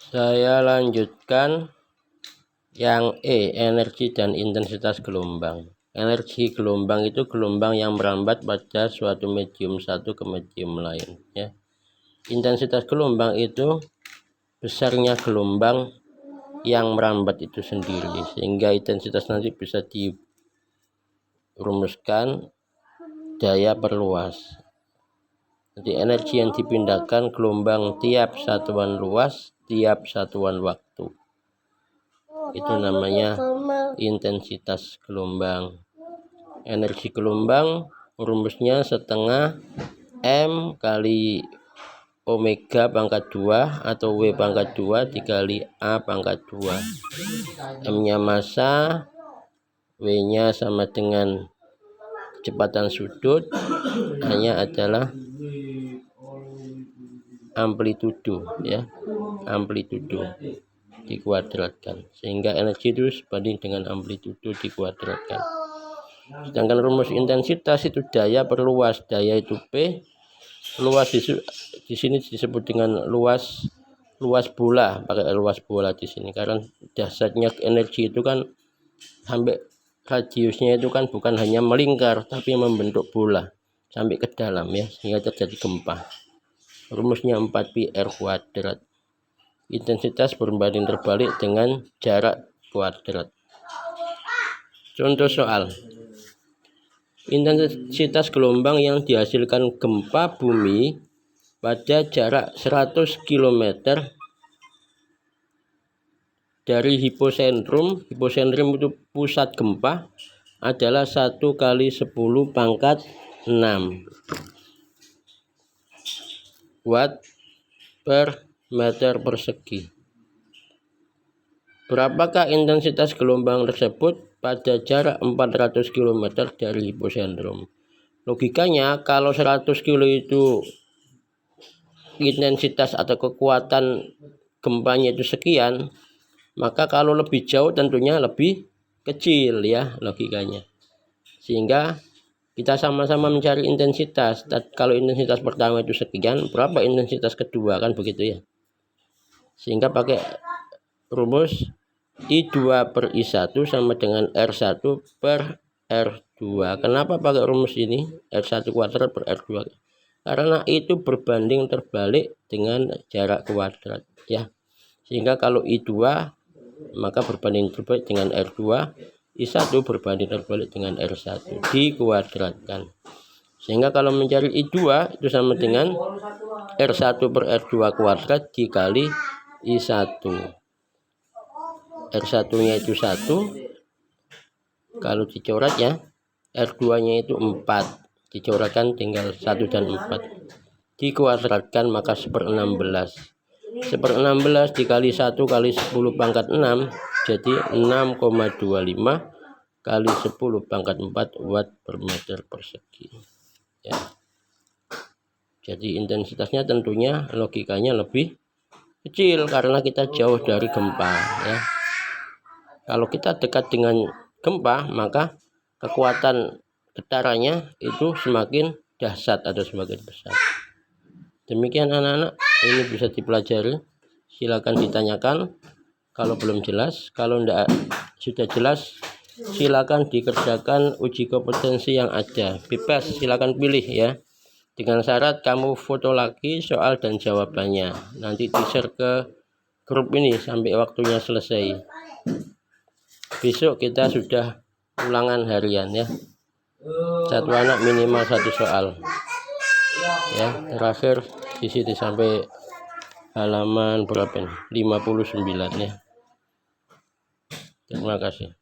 Saya lanjutkan yang energi dan intensitas gelombang. Energi gelombang itu gelombang yang merambat pada suatu medium satu ke medium lain, ya. Intensitas gelombang itu besarnya gelombang yang merambat itu sendiri, sehingga intensitas nanti bisa dirumuskan daya perluas. Jadi energi yang dipindahkan gelombang tiap satuan luas, tiap satuan waktu. Itu namanya intensitas gelombang. Energi gelombang rumusnya setengah M kali omega pangkat 2 atau W pangkat 2 dikali A pangkat 2. M nya massa, W nya sama dengan kecepatan sudut, hanya adalah amplitudo, ya, amplitudo dikuadratkan, sehingga energi itu sebanding dengan amplitudo dikuadratkan. Sedangkan rumus intensitas itu daya perluas, daya itu P, luas di sini disebut dengan luas bola, pakai luas bola di sini karena dasarnya energi itu kan sampai radiusnya itu kan bukan hanya melingkar tapi membentuk bola sampai ke dalam, ya, sehingga terjadi gempa. Rumusnya 4πr kuadrat. Intensitas berbanding terbalik dengan jarak kuadrat. Contoh soal. Intensitas gelombang yang dihasilkan gempa bumi pada jarak 100 km dari hipocentrum. Hipocentrum itu pusat gempa adalah 1 kali 10 pangkat 6 watt per meter persegi. Berapakah intensitas gelombang tersebut pada jarak 400 km dari hipocentrum? Logikanya kalau 100 km itu intensitas atau kekuatan gempanya itu sekian, maka kalau lebih jauh tentunya lebih kecil, ya, logikanya. Sehingga kita sama-sama mencari intensitas. Kalau intensitas pertama itu sekian, berapa intensitas kedua, kan begitu, ya. Sehingga pakai rumus I2/I1 sama dengan R1 per R2. Kenapa pakai rumus ini? R1 kuadrat per R2. Karena itu berbanding terbalik dengan jarak kuadrat, ya. Sehingga kalau I2 maka berbanding terbalik dengan R2, I1 berbanding terbalik dengan R1 dikuadratkan. Sehingga kalau mencari I2 itu sama dengan R1 per R2 kuadrat dikali I1. R1 nya itu 1, kalau dicoret, ya, R2 nya itu 4, dicoretkan tinggal 1 dan 4, dikuadratkan maka 1/16. 1/16 dikali 1 kali 10 pangkat 6 jadi 6,25 kali 10 pangkat 4 watt per meter persegi, ya. Jadi intensitasnya tentunya logikanya lebih kecil karena kita jauh dari gempa, ya. Kalau kita dekat dengan gempa maka kekuatan getarannya itu semakin dahsyat atau semakin besar. Demikian anak-anak, ini bisa dipelajari. Silakan ditanyakan kalau belum jelas. Kalau tidak sudah jelas, silakan dikerjakan uji kompetensi yang ada. Bebas, silakan pilih, ya. Dengan syarat kamu foto lagi soal dan jawabannya. Nanti di-share ke grup ini sampai waktunya selesai. Besok kita sudah ulangan harian, ya. Satu anak minimal 1 soal, ya. Terakhir di sini sampai halaman berapa nih? 59, ya. Terima kasih.